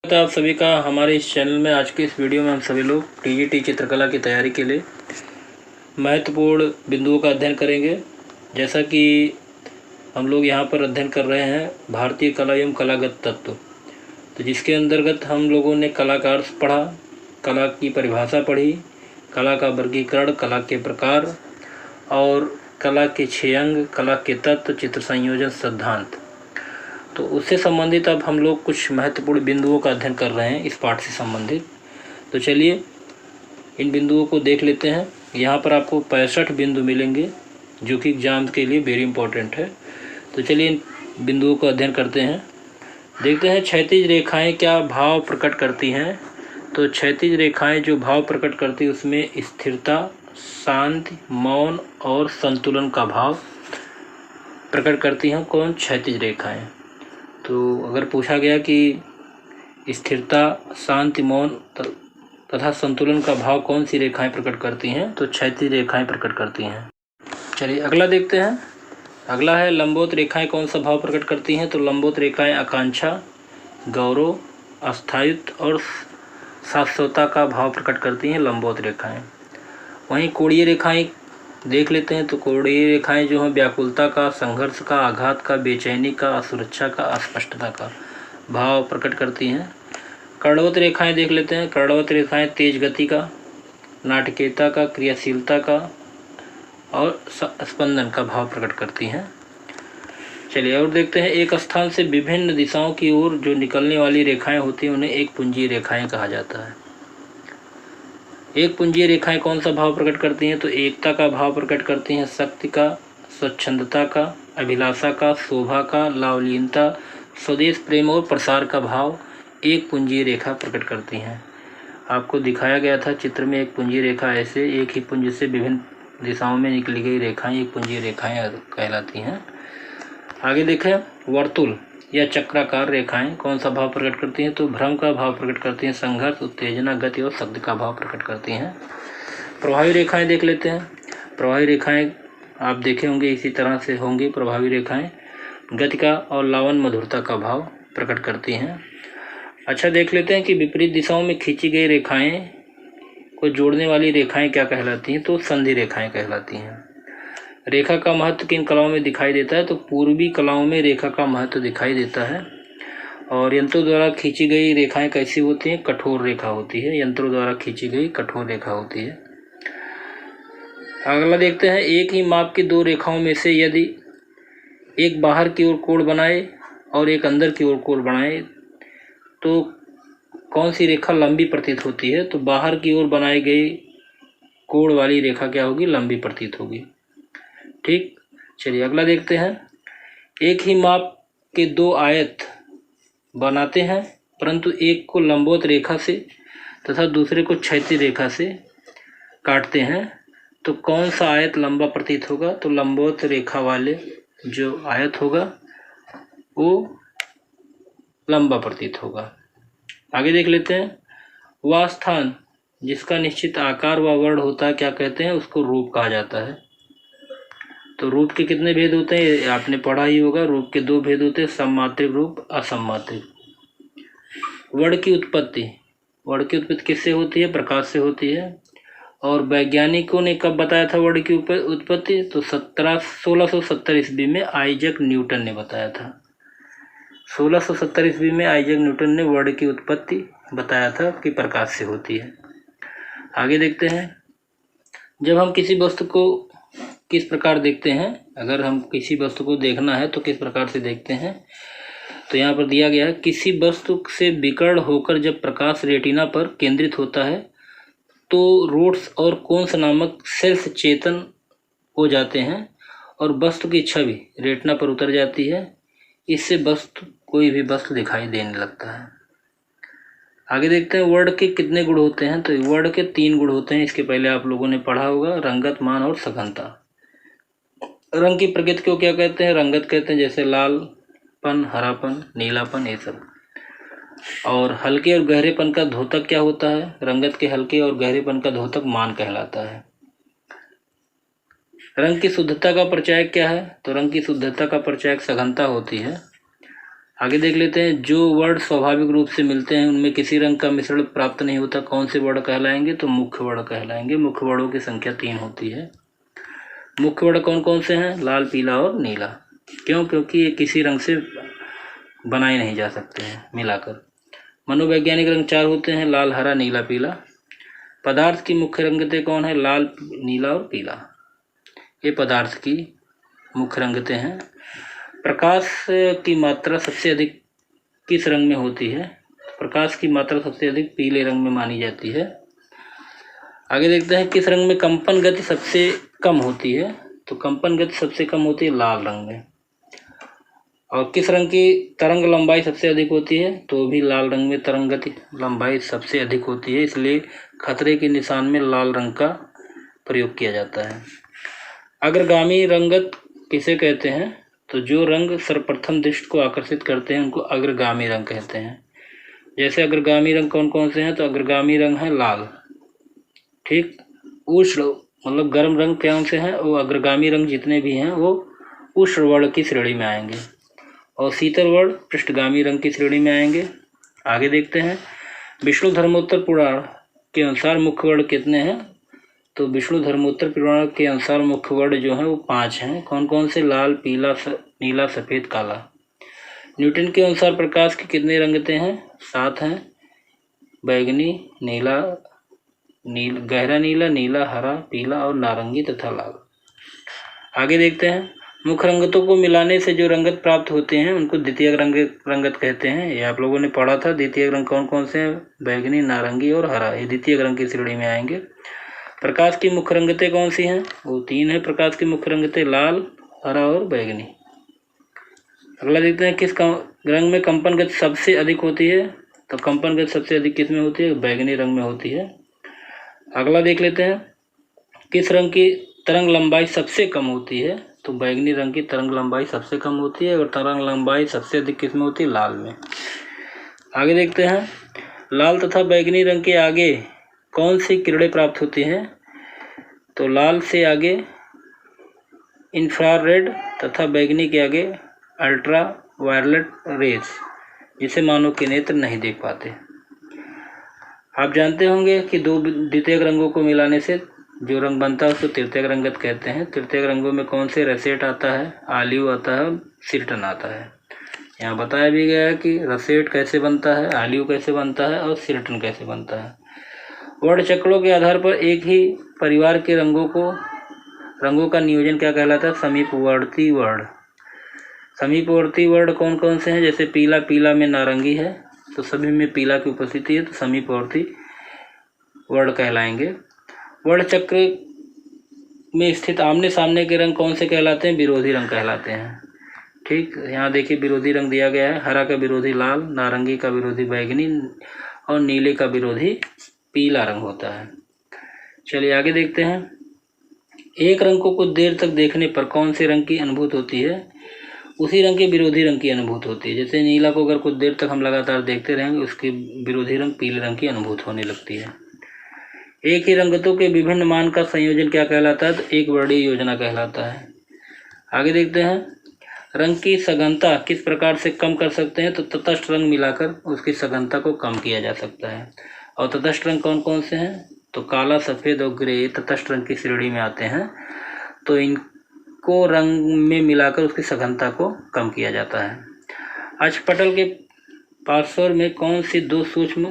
तो आप सभी का हमारे इस चैनल में। आज के इस वीडियो में हम सभी लोग टीजीटी चित्रकला की तैयारी के लिए महत्वपूर्ण बिंदुओं का अध्ययन करेंगे। जैसा कि हम लोग यहाँ पर अध्ययन कर रहे हैं भारतीय कला एवं कलागत तत्व, तो जिसके अंतर्गत हम लोगों ने कलाकार पढ़ा, कला की परिभाषा पढ़ी, कला का वर्गीकरण, कला के प्रकार और कला के 6 अंग, कला के तत्व, चित्र संयोजन सिद्धांत। तो उससे संबंधित अब हम लोग कुछ महत्वपूर्ण बिंदुओं का अध्ययन कर रहे हैं इस पाठ से संबंधित। तो चलिए इन बिंदुओं को देख लेते हैं। यहाँ पर आपको 65 बिंदु मिलेंगे जो कि एग्जाम के लिए वेरी इंपॉर्टेंट है। तो चलिए इन बिंदुओं को अध्ययन करते हैं। देखते हैं क्षैतिज रेखाएं क्या भाव प्रकट करती हैं। तो क्षैतिज रेखाएं जो भाव प्रकट करती है उसमें स्थिरता, शांति, मौन और संतुलन का भाव प्रकट करती हैं। कौन? क्षैतिज रेखाएं। तो अगर पूछा गया कि स्थिरता, शांति, मौन तथा संतुलन का भाव कौन सी रेखाएं प्रकट करती हैं, तो क्षैतिज रेखाएं प्रकट करती हैं। चलिए अगला देखते हैं। अगला है लंबवत रेखाएं कौन सा भाव प्रकट करती हैं। तो लंबवत रेखाएं आकांक्षा, गौरव, अस्थायित्व और शाश्वतता का भाव प्रकट करती हैं लंबवत रेखाएं। वहीं कोणीय रेखाएं देख लेते हैं। तो कोणीय रेखाएं जो हैं व्याकुलता का, संघर्ष का, आघात का, बेचैनी का, असुरक्षा का, अस्पष्टता का भाव प्रकट करती हैं। कर्णवत रेखाएं देख लेते हैं। कर्णवत रेखाएं तेज गति का, नाटकीयता का, क्रियाशीलता का और स्पंदन का भाव प्रकट करती हैं। चलिए और देखते हैं। एक स्थान से विभिन्न दिशाओं की ओर जो निकलने वाली रेखाएं होती हैं उन्हें एक पुंजीय रेखाएं कहा जाता है। एक पुंजीय रेखाएं कौन सा भाव प्रकट करती हैं। तो एकता का भाव प्रकट करती हैं, शक्ति का, स्वच्छंदता का, अभिलाषा का, शोभा का, लावलीनता, स्वदेश प्रेम और प्रसार का भाव एक पुंजीय रेखा प्रकट करती हैं। आपको दिखाया गया था चित्र में एक पुंजीय रेखा, ऐसे एक ही पुंज से विभिन्न दिशाओं में निकली गई रेखाएं एक पुंजीय रेखाएं कहलाती हैं। आगे देखें। वर्तुल या चक्राकार रेखाएं कौन सा भाव प्रकट करती हैं। तो भ्रम का भाव प्रकट करती हैं, संघर्ष, उत्तेजना, गति और शब्द का भाव प्रकट करती हैं। प्रभावी रेखाएं देख लेते हैं। प्रभावी रेखाएं आप देखे होंगे इसी तरह से होंगी। प्रभावी रेखाएं गति का और लावण्य, मधुरता का भाव प्रकट करती हैं। अच्छा देख लेते हैं कि विपरीत दिशाओं में खींची गई रेखाएं को जोड़ने वाली रेखाएं क्या कहलाती हैं। तो संधि रेखाएं कहलाती हैं। रेखा का महत्व किन कलाओं में दिखाई देता है। तो पूर्वी कलाओं में रेखा का महत्व दिखाई देता है। और यंत्रों द्वारा खींची गई रेखाएं कैसी होती हैं। कठोर रेखा होती है। यंत्रों द्वारा खींची गई कठोर रेखा होती है। अगला देखते हैं। एक ही माप की दो रेखाओं में से यदि एक बाहर की ओर कोण बनाए और एक अंदर की ओर कोण बनाए तो कौन सी रेखा लंबी प्रतीत होती है। तो बाहर की ओर बनाई गई कोण वाली रेखा क्या होगी, लंबी प्रतीत होगी। ठीक। चलिए अगला देखते हैं। एक ही माप के दो आयत बनाते हैं परंतु एक को लंबवत रेखा से तथा दूसरे को क्षैतिज रेखा से काटते हैं तो कौन सा आयत लंबा प्रतीत होगा। तो लंबवत रेखा वाले जो आयत होगा वो लंबा प्रतीत होगा। आगे देख लेते हैं। वह स्थान जिसका निश्चित आकार व वर्ण होता है क्या कहते हैं, उसको रूप कहा जाता है। तो रूप के कितने भेद होते हैं आपने पढ़ा ही होगा। रूप के 2 भेद होते हैं, सममात्रिक रूप, असममात्रिक। वर्ण की उत्पत्ति, वर्ण की उत्पत्ति किससे होती है, प्रकाश से होती है। और वैज्ञानिकों ने कब बताया था वर्ण की उत्पत्ति, तो 1670 ईस्वी में आइजैक न्यूटन ने बताया था। 1670 ईस्वी में आइजैक न्यूटन ने वर्ण की उत्पत्ति बताया था कि प्रकाश से होती है। आगे देखते हैं। जब हम किसी वस्तु को किस प्रकार देखते हैं, अगर हम किसी वस्तु को देखना है तो किस प्रकार से देखते हैं, तो यहाँ पर दिया गया है। किसी वस्तु से विकर्ण होकर जब प्रकाश रेटिना पर केंद्रित होता है तो रोड्स और कोन्स नामक सेल्स चेतन हो जाते हैं और वस्तु की छवि रेटिना पर उतर जाती है। इससे वस्तु, कोई भी वस्तु दिखाई देने लगता है। आगे देखते हैं। वर्ण के कितने गुण होते हैं। तो वर्ण के 3 गुण होते हैं। इसके पहले आप लोगों ने पढ़ा होगा, रंगत, मान और सघनता। रंग की प्रकृति को क्या कहते हैं, रंगत कहते हैं, जैसे लालपन, हरापन, नीलापन, ये सब। और हल्के और गहरेपन का द्योतक क्या होता है, रंगत के हल्के और गहरेपन का द्योतक मान कहलाता है। रंग की शुद्धता का परिचायक क्या है, तो रंग की शुद्धता का परिचायक सघनता होती है। आगे देख लेते हैं, जो वर्ण स्वाभाविक रूप से मिलते हैं उनमें किसी रंग का मिश्रण प्राप्त नहीं होता, कौन से वर्ण कहलाएंगे? तो मुख्य वर्ण कहलाएंगे। मुख्य वर्णों की संख्या 3 होती है। मुख्य वर्ण कौन कौन से हैं? लाल, पीला और नीला। क्यों? क्योंकि ये किसी रंग से बनाए नहीं जा सकते हैं मिलाकर। मनोवैज्ञानिक रंग 4 होते हैं, लाल, हरा, नीला, पीला। पदार्थ की मुख्य रंगतें कौन है? लाल, नीला और पीला। ये पदार्थ की मुख्य रंगतें हैं। प्रकाश की मात्रा सबसे अधिक किस रंग में होती है? प्रकाश की मात्रा सबसे अधिक पीले रंग में मानी जाती है। आगे देखते हैं, किस रंग में कंपन गति सबसे कम होती है? तो कंपन गति सबसे कम होती है लाल रंग में। और किस रंग की तरंग लंबाई सबसे अधिक होती है? तो भी लाल रंग में तरंग गति लंबाई सबसे अधिक होती है, इसलिए खतरे के निशान में लाल रंग का प्रयोग किया जाता है। अग्रगामी रंगत किसे कहते हैं? तो जो रंग सर्वप्रथम दृष्टि को आकर्षित करते हैं उनको अग्रगामी रंग कहते हैं। जैसे अग्रगामी रंग कौन कौन से हैं? तो अग्रगामी रंग है लाल, ठीक। उष्ण मतलब गर्म रंग कौन से हैं? वो अग्रगामी रंग जितने भी हैं वो उष्ण वर्ण की श्रेणी में आएंगे, और शीतल वर्ण पृष्ठगामी रंग की श्रेणी में आएंगे। आगे देखते हैं, विष्णु धर्मोत्तर पुराण के अनुसार मुख्य वर्ण कितने हैं? तो विष्णु धर्मोत्तर पुराण के अनुसार मुख्य वर्ण जो हैं वो 5 हैं। कौन कौन से? लाल, पीला, नीला, सफ़ेद, काला। न्यूटन के अनुसार प्रकाश की कितने रंगतें हैं? 7 हैं, बैगनी, नीला, गहरा नीला, नीला, हरा, पीला और नारंगी तथा लाल। आगे देखते हैं, मुख्य रंगतों को मिलाने से जो रंगत प्राप्त होते हैं उनको द्वितीयक रंगत कहते हैं। ये आप लोगों ने पढ़ा था। द्वितीयक रंग कौन कौन से हैं? बैगनी, नारंगी और हरा, ये द्वितीयक रंग की श्रेणी में आएंगे। प्रकाश की मुख्य रंगतें कौन सी हैं? वो 3 है प्रकाश की मुख्य रंगतें, लाल, हरा और बैगनी। अगला देखते हैं, किस रंग में कंपन गति सबसे अधिक होती है? तो कंपन गति सबसे अधिक किस में होती है? बैगनी रंग में होती है। अगला देख लेते हैं, किस रंग की तरंग लंबाई सबसे कम होती है? तो बैगनी रंग की तरंग लंबाई सबसे कम होती है, और तरंग लंबाई सबसे अधिक किस में होती है? लाल में। आगे देखते हैं, लाल तथा बैगनी रंग के आगे कौन सी किरणें प्राप्त होती हैं? तो लाल से आगे इंफ्रारेड तथा बैगनी के आगे अल्ट्रा वायलेट रेज, जिसे मानव के नेत्र नहीं देख पाते। आप जानते होंगे कि दो द्वितीयक रंगों को मिलाने से जो रंग बनता है उसको तृतीयक रंगत कहते हैं। तृतीयक रंगों में कौन से? रसेट आता है, ऑलिव आता है, सिर्टन आता है। यहाँ बताया भी गया है कि रसेट कैसे बनता है, ऑलिव कैसे बनता है और सिर्टन कैसे बनता है। वर्ण चक्रों के आधार पर एक ही परिवार के रंगों का नियोजन क्या कहलाता है? समीपवर्ती वर्ण। समीपवर्ती वर्ण कौन कौन से हैं? जैसे पीला, पीला में नारंगी है तो सभी में पीला की उपस्थिति है तो समीपवर्ती वर्ण कहलाएंगे। वर्ण चक्र में स्थित आमने सामने के रंग कौन से कहलाते हैं? विरोधी रंग कहलाते हैं, ठीक। यहाँ देखिए विरोधी रंग दिया गया है, हरा का विरोधी लाल, नारंगी का विरोधी बैगनी और नीले का विरोधी पीला रंग होता है। चलिए आगे देखते हैं, एक रंग को कुछ देर तक देखने पर कौन से रंग की अनुभूति होती है? उसी रंग के विरोधी रंग की अनुभूति होती है। जैसे नीला को अगर कुछ देर तक हम लगातार देखते रहेंगे उसके विरोधी रंग पीले रंग की अनुभूति होने लगती है। एक ही रंगतों के विभिन्न मान का संयोजन क्या कहलाता है? तो एक वर्णीय योजना कहलाता है। आगे देखते हैं, रंग की सघनता किस प्रकार से कम कर सकते हैं? तो तटस्थ रंग मिलाकर उसकी सघनता को कम किया जा सकता है। और तटस्थ रंग कौन कौन से हैं? तो काला, सफ़ेद और ग्रे तटस्थ रंग की श्रेणी में आते हैं, तो इनको रंग में मिलाकर उसकी सघनता को कम किया जाता है। अक्षपटल के पार्श्व में कौन सी 2 सूक्ष्म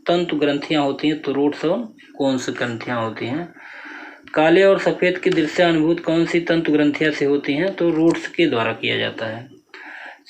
तंतु ग्रंथियां होती हैं? तो रूट्स और कोन्स ग्रंथियां होती हैं। काले और सफ़ेद की दृश्यानुभूति कौन सी तंतु ग्रंथियां से होती हैं? तो रूट्स के द्वारा किया जाता है।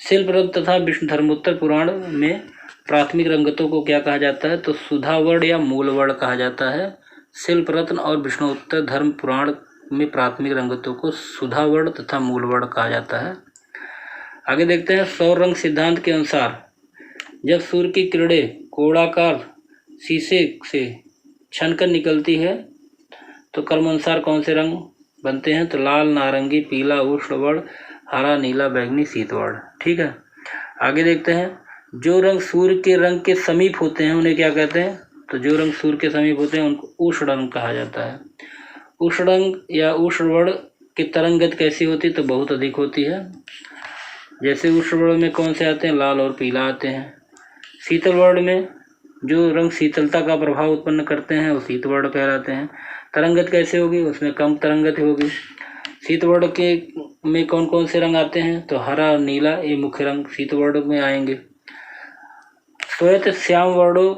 शिल्प रत्न तथा विष्णु धर्मोत्तर पुराण में प्राथमिक रंगतों को क्या कहा जाता है? तो सुधा वर्ण या मूल वर्ण कहा जाता है। शिल्प रत्न और विष्णुत्तर धर्म पुराण में प्राथमिक रंगतों को सुधा वर्ण तथा मूल वर्ण कहा जाता है। आगे देखते हैं, सौर रंग सिद्धांत के अनुसार जब सूर्य की किरणें गोलाकार शीशे से छनकर निकलती है तो क्रमानुसार कौन से रंग बनते हैं? तो लाल, नारंगी, पीला, उष्ण वर्ण, हरा, नीला, बैगनी, शीत वर्ण, ठीक है। आगे देखते हैं, जो रंग सूर्य के रंग के समीप होते हैं उन्हें क्या कहते हैं? तो जो रंग सूर्य के समीप होते हैं उनको उष्ण रंग कहा जाता है। उष्ण रंग या उष्ण वर्ण की तरंग गति कैसी होती है? तो बहुत अधिक होती है। जैसे उष्ण वर्ण में कौन से आते हैं, लाल और पीला आते हैं। शीतल वर्ण में जो रंग शीतलता का प्रभाव उत्पन्न करते हैं वो शीत वर्ण कहलाते हैं। तरंगत कैसे होगी, उसमें कम तरंगत होगी। शीत वर्ण के में कौन कौन से रंग आते हैं, तो हरा और नीला ये मुख्य रंग शीत वर्ण में आएंगे। श्वेत श्याम वर्णों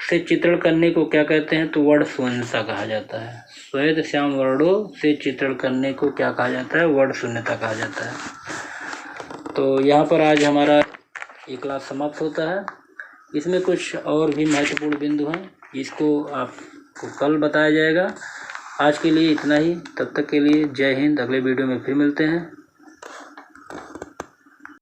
से चित्रण करने को क्या कहते हैं, तो वर्ण शून्यता कहा जाता है। श्वेत श्याम वर्णों से चित्रण करने को क्या कहा जाता है, वर्ण शून्यता कहा जाता है। तो यहाँ पर आज हमारा ये क्लास समाप्त होता है। इसमें कुछ और भी महत्वपूर्ण बिंदु हैं, इसको आपको कल बताया जाएगा। आज के लिए इतना ही, तब तक के लिए जय हिंद। अगले वीडियो में फिर मिलते हैं।